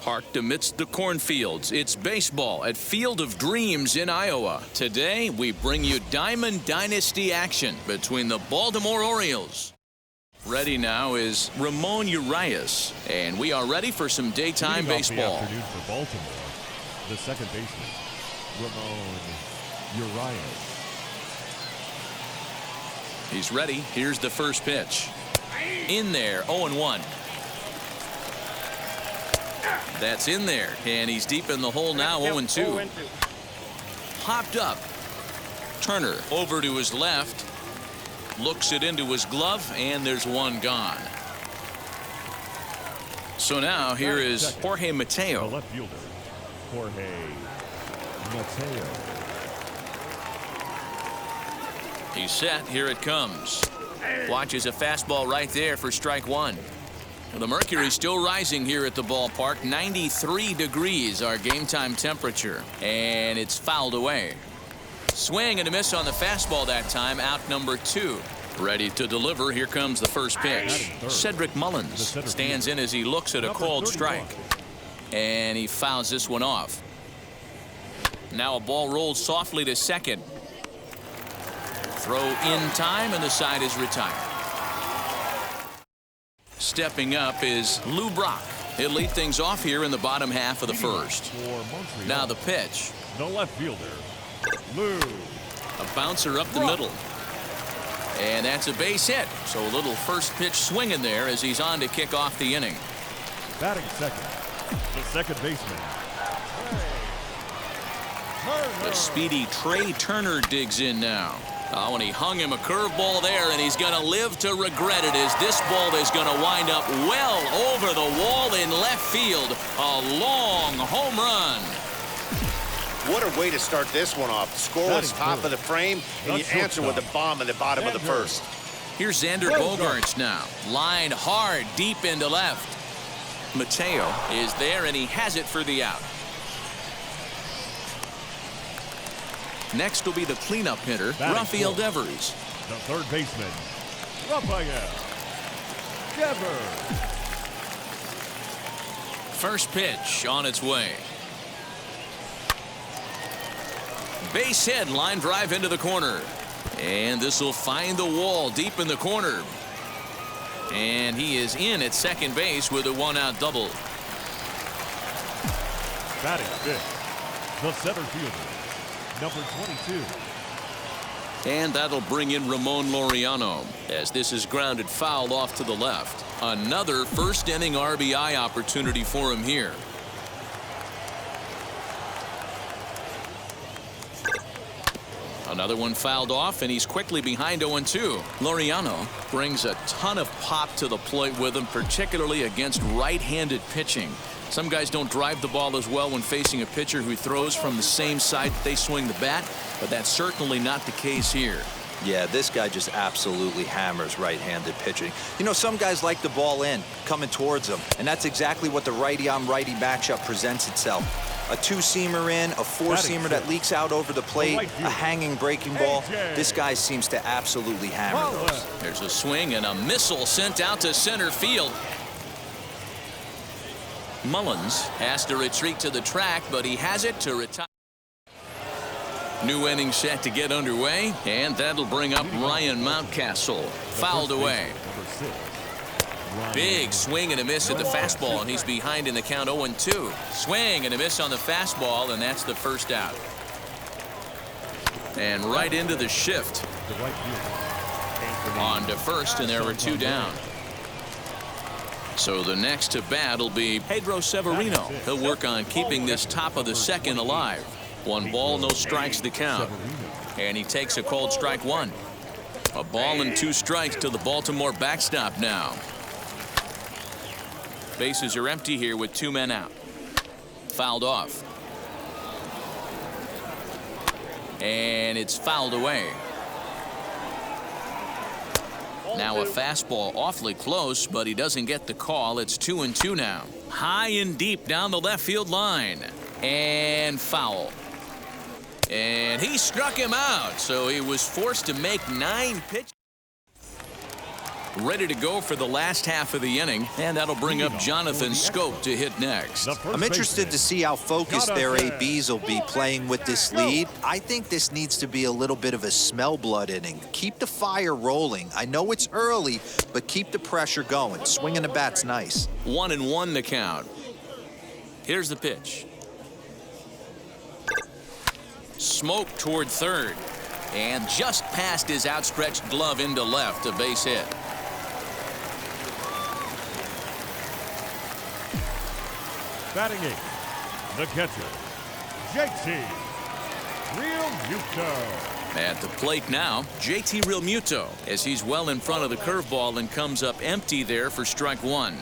Parked amidst the cornfields, it's baseball at Field of Dreams in Iowa. Today, we bring you Diamond Dynasty action between the Baltimore Orioles. Ready now is Ramon Urias, and we are ready for some daytime baseball. Afternoon for Baltimore, the second baseman, Ramon Urias. He's ready. Here's the first pitch. In there, 0-1. That's in there, and he's deep in the hole now, 0-2. Popped up. Turner over to his left. Looks it into his glove, and there's one gone. So now here is Jorge Mateo. The left fielder, Jorge Mateo. He's set. Here it comes. Watches a fastball right there for strike one. The mercury still rising here at the ballpark. 93 degrees our game time temperature, and it's fouled away. Swing and a miss on the fastball that time. Out number 2. Ready to deliver. Here comes the first pitch. Cedric Mullins stands in as he looks at a called strike, and he fouls this one off. Now a ball rolled softly to second. Throw in time, and the side is retired. Stepping up is Lou Brock. He'll lead things off here in the bottom half of the first. Now the pitch. The left fielder, Lou. A bouncer up the middle. And that's a base hit. So a little first pitch swing in there as he's on to kick off the inning. Batting second, the second baseman, The speedy Trey Turner digs in now. Oh, and he hung him a curveball there, and he's going to live to regret it as this ball is going to wind up well over the wall in left field. A long home run. What a way to start this one off. Scoreless top of the frame, and you answer with a bomb in the bottom of the first. Here's Xander Bogaerts now. Lined hard deep into left. Mateo is there, and he has it for the out. Next will be the cleanup hitter, Rafael Devers. The third baseman, Rafael Devers. First pitch on its way. Base hit, line drive into the corner. And this will find the wall deep in the corner. And he is in at second base with a one-out double. Batting fifth, the center fielder, number 22. And that'll bring in Ramon Laureano as this is grounded foul off to the left. Another first inning RBI opportunity for him here. Another one fouled off, and he's quickly behind 0-2. Laureano brings a ton of pop to the plate with him, particularly against right-handed pitching. Some guys don't drive the ball as well when facing a pitcher who throws from the same side that they swing the bat, but that's certainly not the case here. Yeah, this guy just absolutely hammers right-handed pitching. You know, some guys like the ball in, coming towards them, and that's exactly what the righty-on-righty matchup presents itself. A two-seamer in, a four-seamer that leaks out over the plate, a hanging breaking ball. This guy seems to absolutely hammer those. There's a swing and a missile sent out to center field. Mullins has to retreat to the track, but he has it to retire. New inning set to get underway, and that'll bring up Ryan Mountcastle. Fouled away. Big swing and a miss at the fastball, and he's behind in the count 0-2. Swing and a miss on the fastball, and that's the first out. And right into the shift. On to first, and there were two down. So the next to bat will be Pedro Severino. He'll work on keeping this top of the second alive. 1 ball, no strikes to count. And he takes a called strike 1. A ball and 2 strikes to the Baltimore backstop now. Bases are empty here with 2 men out. Fouled off. And it's fouled away. Now a fastball awfully close, but he doesn't get the call. It's 2-2 now. High and deep down the left field line. And foul. And he struck him out, so he was forced to make 9 pitches. ready to go for the last half of the inning, and that'll bring up Jonathan Schoop to hit next. I'm interested to see how focused their ABs will be playing with this lead. I think this needs to be a little bit of a smell blood inning. Keep the fire rolling. I know it's early, but keep the pressure going. Swinging the bat's nice. 1-1 the count. Here's the pitch. Smoke toward third, and just past his outstretched glove into left, a base hit. Batting eighth, the catcher, JT Realmuto. At the plate now, JT Realmuto, as he's well in front of the curveball and comes up empty there for strike one.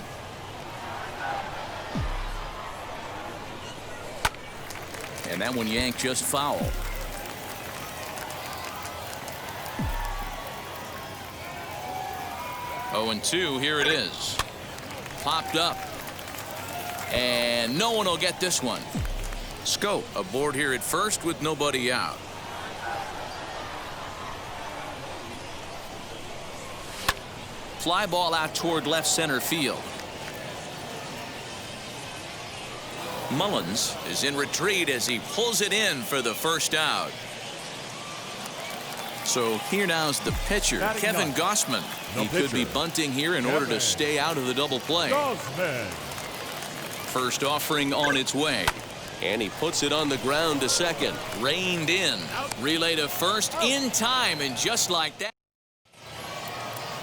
And that one yanked just foul. Oh, and 2, here it is. Popped up. And no one will get this one. Schoop aboard here at first with nobody out. Fly ball out toward left center field. Mullins is in retreat as he pulls it in for the first out. So here now's the pitcher, Kevin Gausman. He could be bunting here in order to stay out of the double play. First offering on its way. And he puts it on the ground to second. Reined in. Relay to first in time, and just like that.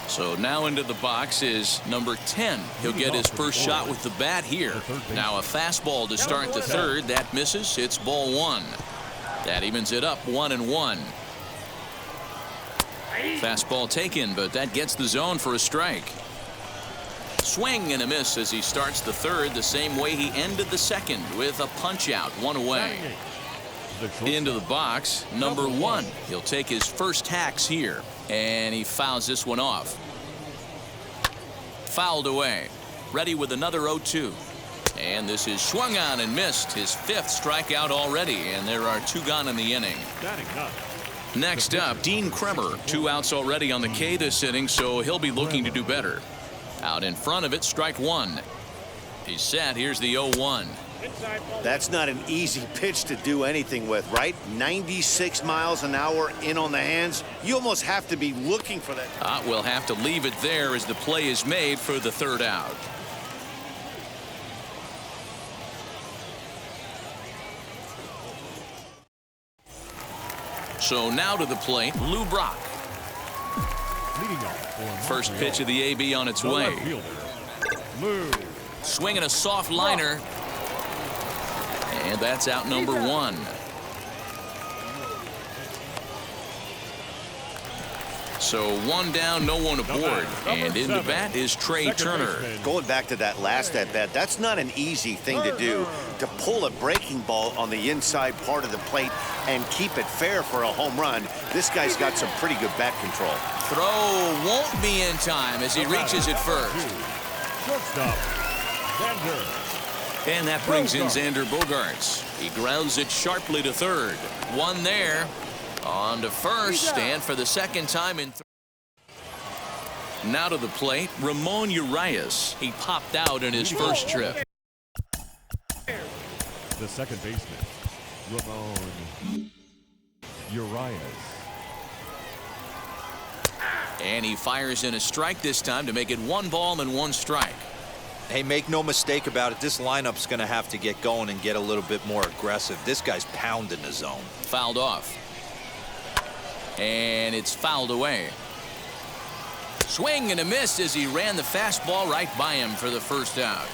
So now into the box is number 10. He'll get his first shot with the bat here. Now a fastball to start the third. That misses. It's ball one. That evens it up 1-1. Fastball taken, but that gets the zone for a strike. Swing and a miss as he starts the third the same way he ended the second, with a punch out, one away. Into the box, number 1. He'll take his first hacks here, and he fouls this one off. Fouled away. Ready with another 0-2. And this is swung on and missed. His 5th strikeout already, and there are 2 gone in the inning. Next up, Dean Kremer. 2 outs already on the K this inning, so he'll be looking to do better. Out in front of it, strike 1. He's set. Here's the 0-1. That's not an easy pitch to do anything with, right? 96 miles an hour in on the hands. You almost have to be looking for that. We'll have to leave it there as the play is made for the 3rd out. So now to the plate, Lou Brock. First pitch of the AB on its way. Swinging a soft liner. And that's out number 1. So 1 down, no one aboard. And in the bat is Trey Turner. Going back to that last at bat, that's not an easy thing to do, to pull a breaking ball on the inside part of the plate and keep it fair for a home run. This guy's got some pretty good bat control. Throw won't be in time as he reaches it first. Shortstop, And that brings in Xander Bogaerts. He grounds it sharply to third. 1 there. On to first, and for the 2nd time in now to the plate, Ramon Urias. He popped out in his first trip. The second baseman, Ramon Urias. And he fires in a strike this time to make it 1 ball and 1 strike. Hey, make no mistake about it. This lineup's going to have to get going and get a little bit more aggressive. This guy's pounding the zone. Fouled off. And it's fouled away. Swing and a miss as he ran the fastball right by him for the first out.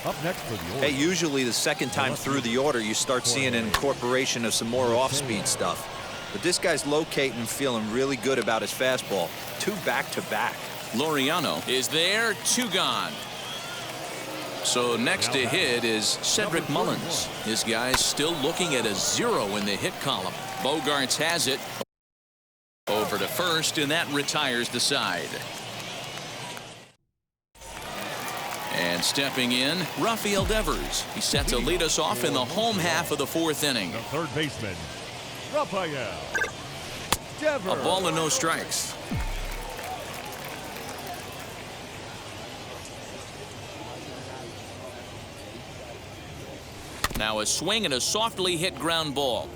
Up next for the order. Hey, usually the 2nd time through the order, you start seeing an incorporation of some more off-speed stuff. But this guy's locating and feeling really good about his fastball. 2 back-to-back. Laureano is there, 2 gone. So next to hit is Cedric Mullins. This guy's still looking at a 0 in the hit column. Bogaerts has it over to first, and that retires the side. And stepping in, Rafael Devers. He set to lead us off in the home half of the 4th inning. The third baseman, Rafael Devers. A ball and no strikes. Now a swing and a softly hit ground ball.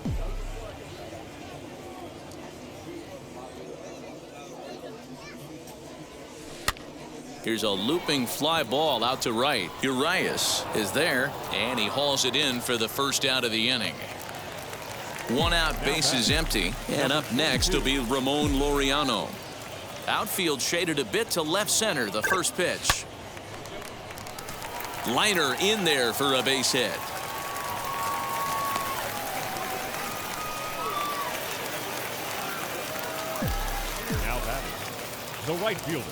Here's a looping fly ball out to right. Urias is there, and he hauls it in for the first out of the inning. One out, bases empty, and up next will be Ramon Laureano. Outfield shaded a bit to left center, the first pitch. Liner in there for a base hit. Now batting, the right fielder,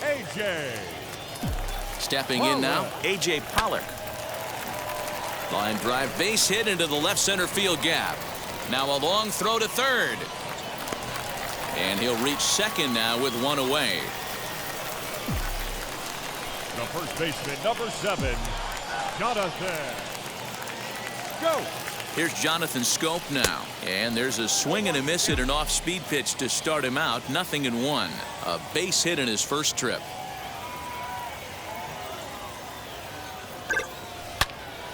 A.J. Stepping in now, A.J. Pollock. Line drive, base hit into the left center field gap. Now a long throw to third. And he'll reach second now with one away. The first baseman, number 7, Jonathan. Go! Here's Jonathan Scope now. And there's a swing and a miss at an off-speed pitch to start him out. 0-1. A base hit in his first trip.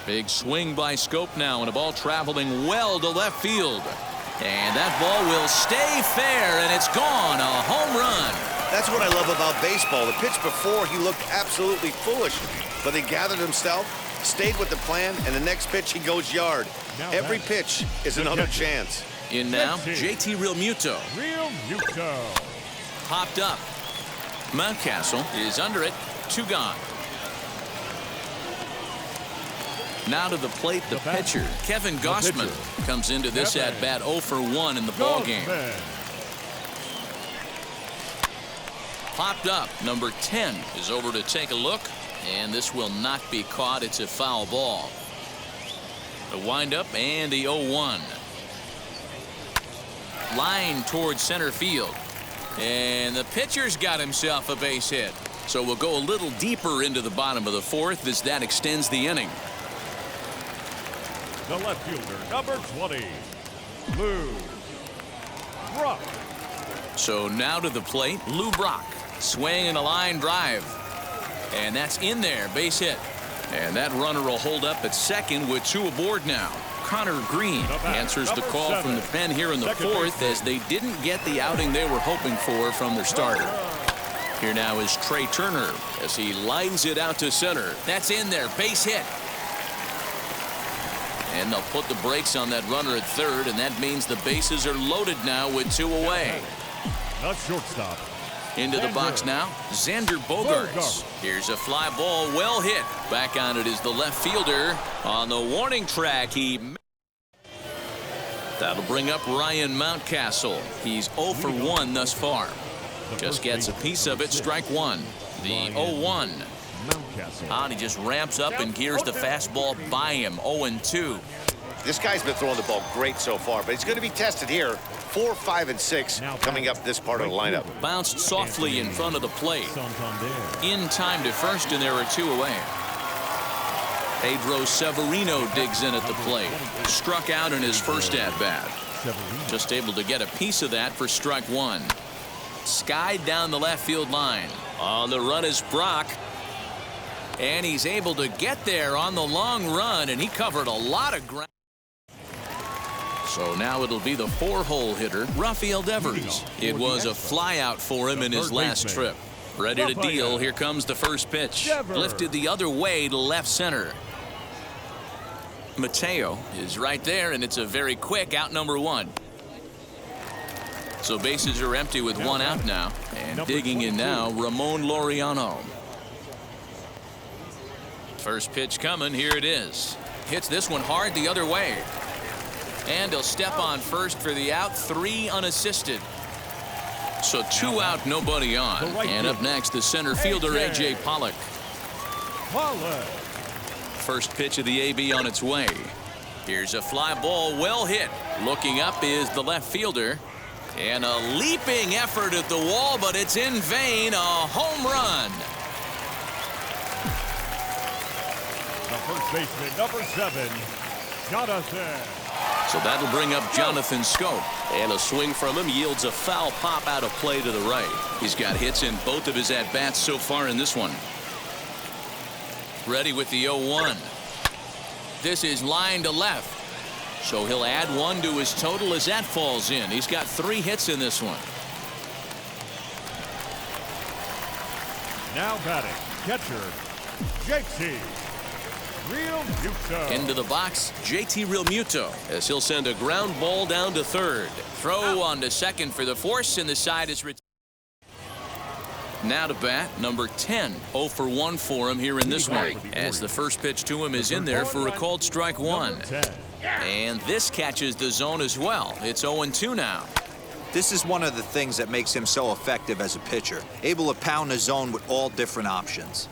Big swing by Scope now, and a ball traveling well to left field. And that ball will stay fair, and it's gone. A home run. That's what I love about baseball. The pitch before, he looked absolutely foolish, but he gathered himself, stayed with the plan, and the next pitch he goes yard. Every pitch is another chance. In now, JT Realmuto. Popped up. Mountcastle is under it. 2 gone. Now to the plate, the pitcher, Kevin Gausman, comes into this at-bat 0 for 1 in the ball game. Popped up. Number 10 is over to take a look, and this will not be caught. It's a foul ball. The windup and the 0-1. Line towards center field, and the pitcher's got himself a base hit. So we'll go a little deeper into the bottom of the 4th as that extends the inning. The left fielder, number 20, Lou Brock. So now to the plate, Lou Brock. Swing and a line drive. And that's in there, base hit. And that runner will hold up at second with 2 aboard now. Connor Green answers the call from the pen here in the 4th as they didn't get the outing they were hoping for from their starter. Here now is Trey Turner as he lines it out to center. That's in there, base hit. And they'll put the brakes on that runner at third, and that means the bases are loaded now with 2 away. Not shortstop. Into the box now, Xander Bogaerts. Here's a fly ball, well hit. Back on it is the left fielder. On the warning track, that'll bring up Ryan Mountcastle. He's 0 for 1 thus far. Just gets a piece of it, strike 1. The 0-1. And he just ramps up and gears the fastball by him. 0-2. This guy's been throwing the ball great so far, but he's going to be tested here. 4, 5, and 6 coming up this part of the lineup. Bounced softly in front of the plate. In time to first, and there are 2 away. Pedro Severino digs in at the plate. Struck out in his first at-bat. Just able to get a piece of that for strike 1. Skied down the left field line. On the run is Brock. And he's able to get there on the long run, and he covered a lot of ground. So now it'll be the 4-hole hitter, Rafael Devers. It was a flyout for him in his last trip. Ready to deal. Here comes the first pitch. Lifted the other way to left center. Mateo is right there, and it's a very quick out, number 1. So bases are empty with 1 out now. And digging in now, Ramon Laureano. First pitch coming. Here it is. Hits this one hard the other way. And he'll step on first for the out. 3 unassisted. So 2 out, nobody on. And up next, the center fielder, A.J. Pollock. First pitch of the AB on its way. Here's a fly ball, well hit. Looking up is the left fielder. And a leaping effort at the wall, but it's in vain. A home run. The first baseman, number 7, Jonathan. So that'll bring up Jonathan Scope. And a swing from him yields a foul pop out of play to the right. He's got hits in both of his at-bats so far in this one. Ready with the 0-1. This is line to left. So he'll add one to his total as that falls in. He's got 3 hits in this one. Now batting, catcher, JT Realmuto. Into the box, JT Realmuto, as he'll send a ground ball down to third. Throw on to second for the force, and the side is retired. Now to bat, number 10. 0 for 1 for him here in this one, as the first pitch to him is in there for a called strike one. And this catches the zone as well. It's 0-2 now. This is one of the things that makes him so effective as a pitcher, able to pound the zone with all different options.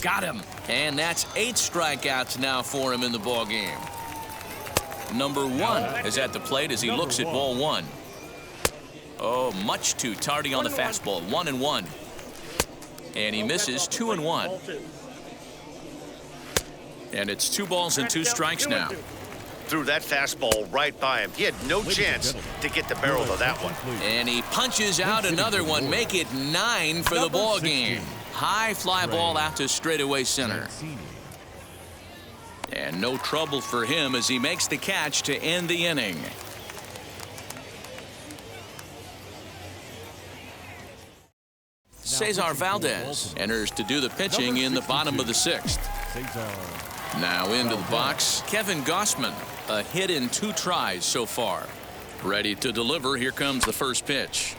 Got him. And that's 8 strikeouts now for him in the ball game. Number 1 is at the plate as he looks at ball 1. Oh, much too tardy on the fastball. 1-1. And he misses 2-1. And it's 2 balls and 2 strikes now. Threw that fastball right by him. He had no chance to get the barrel of that one. And he punches out another one. Make it 9 for the ball game. High fly ball out to straightaway center. And no trouble for him as he makes the catch to end the inning. Cesar Valdez enters to do the pitching in the bottom of the 6th. Now into the box, Kevin Gausman. A hit in 2 tries so far. Ready to deliver. Here comes the first pitch.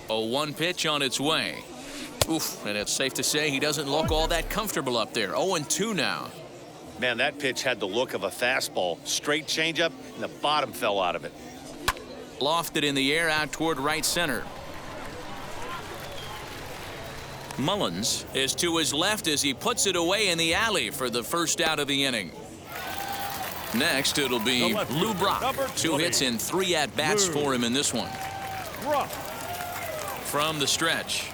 A 1 pitch on its way. Oof, and it's safe to say he doesn't look all that comfortable up there. 0-2 now. Man, that pitch had the look of a fastball. Straight changeup, and the bottom fell out of it. Lofted in the air out toward right center. Mullins is to his left as he puts it away in the alley for the first out of the inning. Next, it'll be Lou Brock. 2 hits and 3 at-bats for him in this one. From the stretch.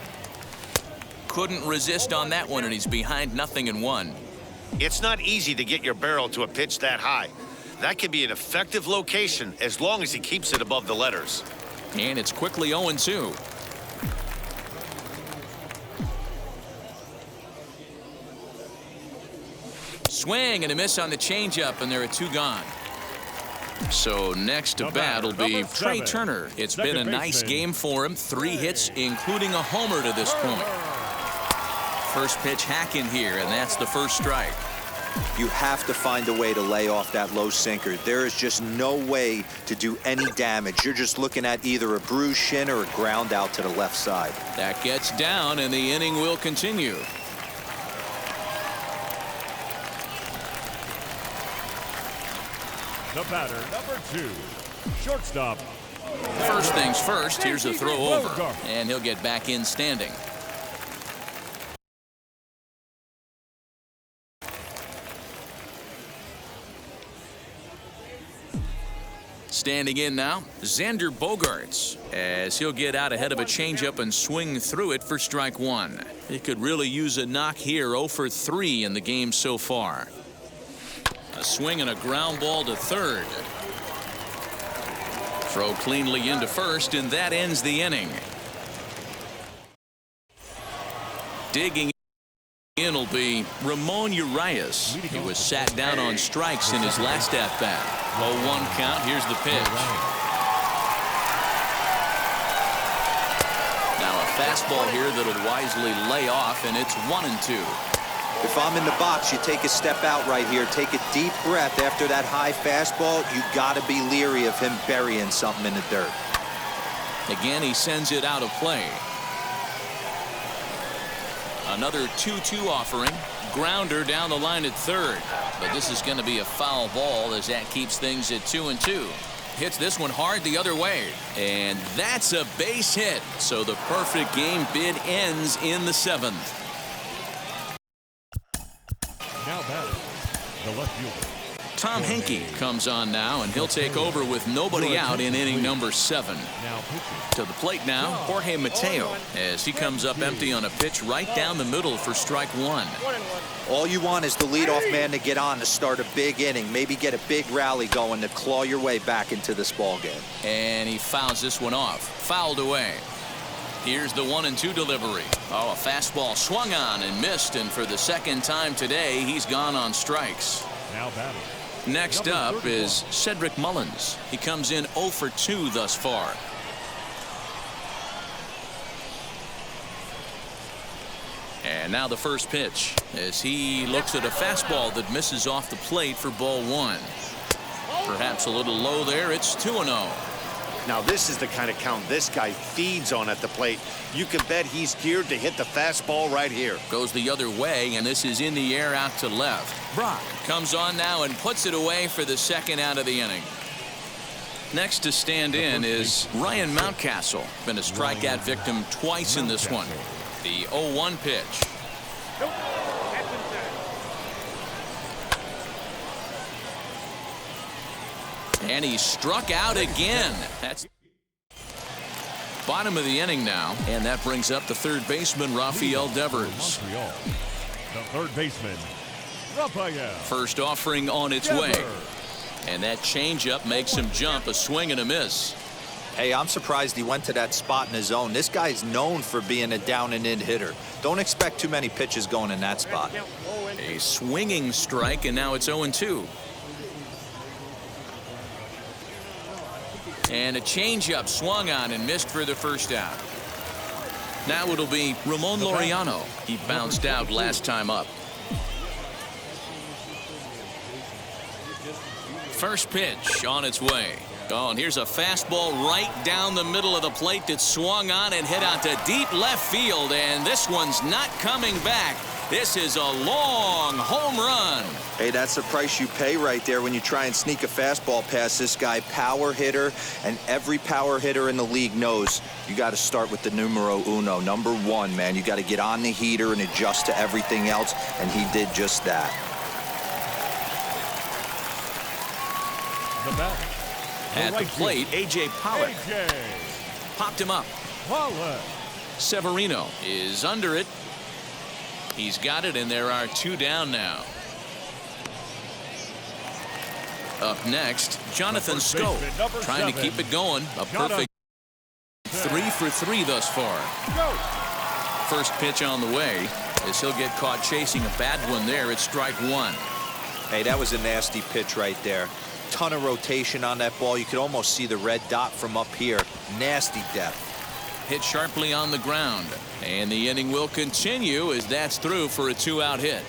Couldn't resist on that one, and he's behind 0-1. It's not easy to get your barrel to a pitch that high. That can be an effective location as long as he keeps it above the letters. And it's quickly 0-2. Swing and a miss on the changeup, and there are 2 gone. So next to bat will be Trey Turner. It's been a nice game for him. 3 hits, including a homer to this point. First pitch hacking here, and that's the first strike. You have to find a way to lay off that low sinker. There is just no way to do any damage. You're just looking at either a bruised shin or a ground out to the left side. That gets down, and the inning will continue. The batter, number 2, shortstop. First things first, here's a throw over, and he'll get back in standing. Standing in now, Xander Bogaerts, as he'll get out ahead of a changeup and swing through it for strike 1. He could really use a knock here. 0 for 3 in the game so far. A swing and a ground ball to third. Throw cleanly into first, and that ends the inning. Digging in will be Ramon Urias. He was sat down on strikes in his last at-bat. 0-1 count. Here's the pitch. Now a fastball here that'll wisely lay off, and it's 1-2. If I'm in the box, you take a step out right here. Take a deep breath after that high fastball. You got to be leery of him burying something in the dirt. Again, he sends it out of play. Another 2-2 offering. Grounder down the line at third. But this is going to be a foul ball as that keeps things at 2-2. Hits this one hard the other way. And that's a base hit. So the perfect game bid ends in the 7th. Now batting, the left fielder. Tom Henke comes on now, and he'll take over with nobody out in inning number 7. Now pitching. To the plate now, Jorge Mateo, as he comes up empty on a pitch right down the middle for strike 1. All you want is the leadoff man to get on to start a big inning, maybe get a big rally going to claw your way back into this ball game. And he fouls this one off. Fouled away. Here's the 1-2 delivery. Oh, a fastball swung on and missed, and for the second time today, he's gone on strikes. Now batting. Next up is Cedric Mullins. He comes in 0 for 2 thus far. And now the first pitch as he looks at a fastball that misses off the plate for ball 1. Perhaps a little low there. It's 2-0. Now this is the kind of count this guy feeds on at the plate. You can bet he's geared to hit the fastball right here. Goes the other way, and this is in the air out to left. Brock comes on now and puts it away for the second out of the inning. Next to stand in is Ryan Mountcastle. Been a strikeout victim twice in this one. The 0-1 pitch. And he struck out again. That's bottom of the inning now, and that brings up the third baseman, Rafael Devers. Montreal. The third baseman, Rafael. First offering on its way. And that changeup makes him jump, a swing and a miss. Hey, I'm surprised he went to that spot in his zone. This guy's known for being a down and in hitter. Don't expect too many pitches going in that spot. A swinging strike, and now it's 0-2. And a changeup swung on and missed for the first out. Now it'll be Ramon Laureano. He bounced out last time up. First pitch on its way. Oh, and here's a fastball right down the middle of the plate that swung on and hit out to deep left field, and this one's not coming back. This is a long home run. Hey, that's the price you pay right there when you try and sneak a fastball past this guy. Power hitter, and every power hitter in the league knows you got to start with the numero uno, number 1, man. You got to get on the heater and adjust to everything else, and he did just that. The bat. At the plate, A.J. Pollock. Popped him up. Pollock. Severino is under it. He's got it, and there are 2 down now. Up next, Jonathan Scope, trying to keep it going. A perfect 3 for 3 thus far. First pitch on the way, as he'll get caught chasing a bad one there. It's strike 1. Hey, that was a nasty pitch right there. Ton of rotation on that ball. You could almost see the red dot from up here. Nasty depth. Hit sharply on the ground, and the inning will continue as that's through for a 2-out hit.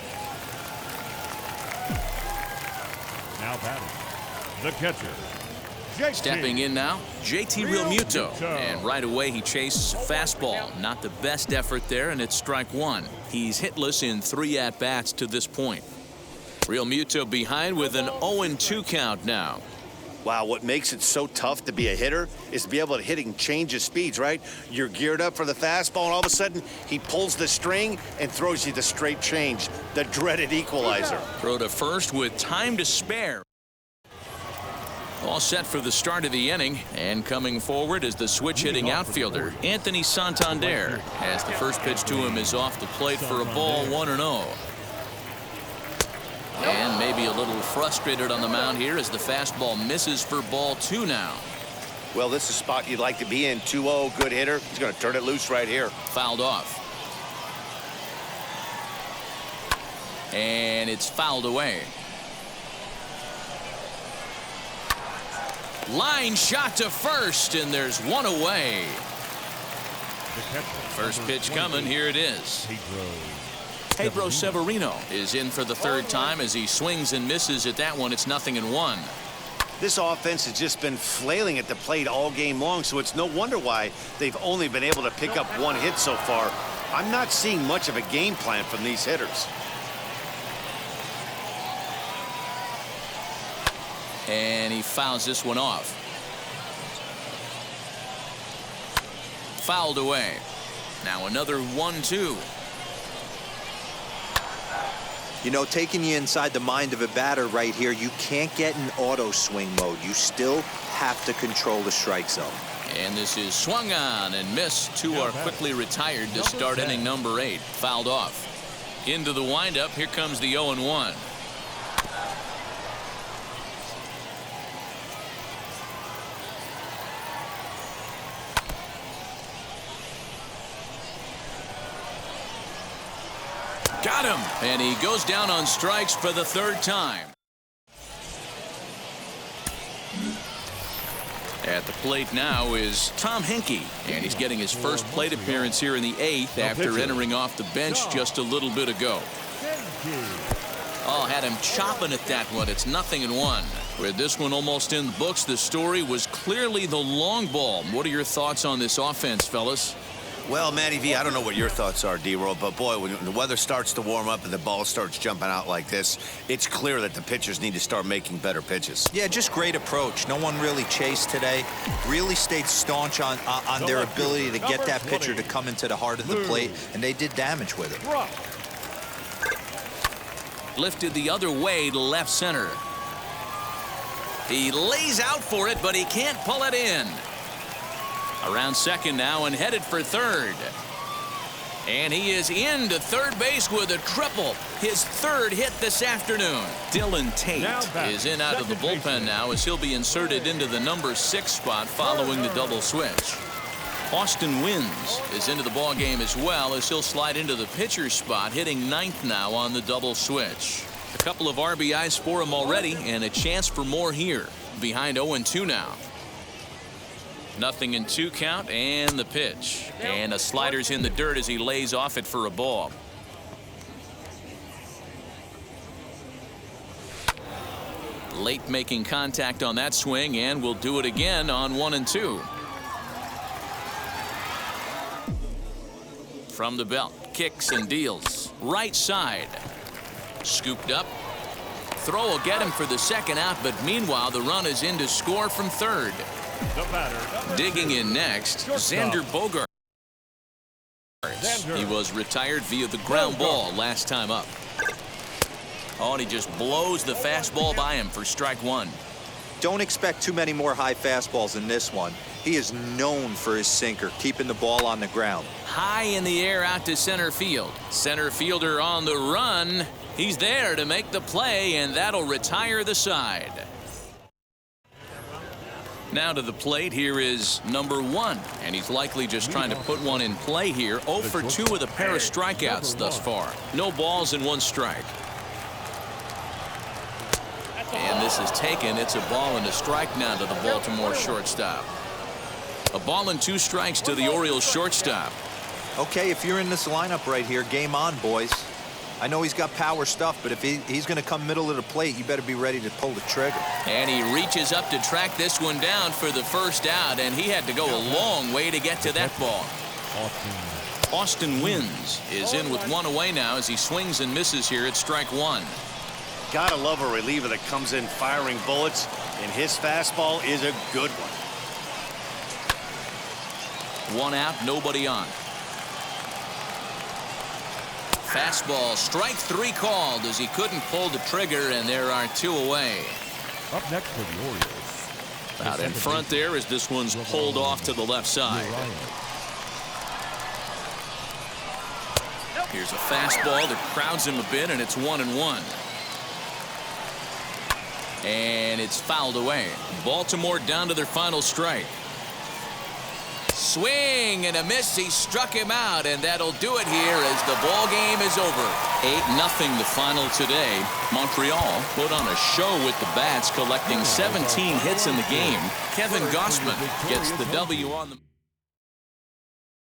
Now batting. The catcher. JT. Stepping in now, JT Realmuto. And right away he chases a fastball. Not the best effort there, and it's strike 1. He's hitless in 3 at-bats to this point. Realmuto behind with an 0-2 count now. Wow, what makes it so tough to be a hitter is to be able to hit and change his speeds, right? You're geared up for the fastball, and all of a sudden, he pulls the string and throws you the straight change, the dreaded equalizer. Throw to first with time to spare. All set for the start of the inning, and coming forward is the switch-hitting outfielder, Anthony Santander, as the first pitch to him is off the plate for a ball 1-0. And maybe a little frustrated on the mound here as the fastball misses for ball 2 now. Well, this is a spot you'd like to be in. 2-0, good hitter. He's going to turn it loose right here. Fouled off. And it's fouled away. Line shot to first, and there's 1 away. First pitch coming. Here it is. Pedro Severino is in for the 3rd time as he swings and misses at that one. It's 0-1. This offense has just been flailing at the plate all game long, so it's no wonder why they've only been able to pick up 1 hit so far. I'm not seeing much of a game plan from these hitters. And he fouls this one off. Fouled away. Now another 1-2. You know, taking you inside the mind of a batter right here, you can't get in auto swing mode. You still have to control the strike zone. And this is swung on and missed. 2 are quickly retired to start inning number 8. Fouled off. Into the windup. Here comes the 0-1. Got him. And he goes down on strikes for the third time. At the plate now is Tom Henke, and he's getting his first plate appearance here in the 8th after entering off the bench just a little bit ago. Oh, had him chopping at that one. It's 0-1. With this one almost in the books, the story was clearly the long ball. What are your thoughts on this offense, fellas? Well, Matty V, I don't know what your thoughts are, D-Roll, but boy, when the weather starts to warm up and the ball starts jumping out like this, it's clear that the pitchers need to start making better pitches. Yeah, just great approach. No one really chased today. Really stayed staunch on their ability to get that pitcher to come into the heart of the plate, and they did damage with it. Lifted the other way to left center. He lays out for it, but he can't pull it in. Around second now and headed for third. And he is into third base with a triple. His third hit this afternoon. Dylan Tate is in out of the bullpen now as he'll be inserted into the number 6 spot following the double switch. Austin Wynns is into the ball game as well as he'll slide into the pitcher's spot, hitting 9th now on the double switch. A couple of RBIs for him already and a chance for more here. Behind 0-2 now. 0-2 count and the pitch. And a slider's in the dirt as he lays off it for a ball. Late making contact on that swing, and we'll do it again on 1-2. From the belt, kicks and deals. Right side. Scooped up. Throw will get him for the second out, but meanwhile the run is in to score from third. Digging in next, Xander Bogaerts. He was retired via the ground ball last time up. Oh, and he just blows the fastball by him for strike 1. Don't expect too many more high fastballs in this one. He is known for his sinker, keeping the ball on the ground. High in the air out to center field. Center fielder on the run. He's there to make the play, and that'll retire the side. Now to the plate, here is number 1, and he's likely just trying to put one in play here. 0 for 2 with a pair of strikeouts thus far. No balls and 1 strike. And this is taken. It's a ball and a strike now to the Baltimore shortstop. A ball and 2 strikes to the Orioles shortstop. Okay, if you're in this lineup right here, game on, boys. I know he's got power stuff, but if he's going to come middle of the plate, you better be ready to pull the trigger. And he reaches up to track this one down for the first out, and he had to go a long way to get to that ball. Austin Wynns is in with 1 away now as he swings and misses here at strike 1. Gotta love a reliever that comes in firing bullets, and his fastball is a good one. 1 out, nobody on. Fastball, strike 3 called as he couldn't pull the trigger, and there are 2 away. Up next for the Orioles. Out in front there as this one's pulled off to the left side. Here's a fastball that crowds him a bit, and it's 1-1. And it's fouled away. Baltimore down to their final strike. Swing and a miss. He struck him out, and that'll do it here as the ball game is over. 8-0 the final today. Montreal put on a show with the bats, collecting 17 hits in the game. Kevin Gausman gets the W on the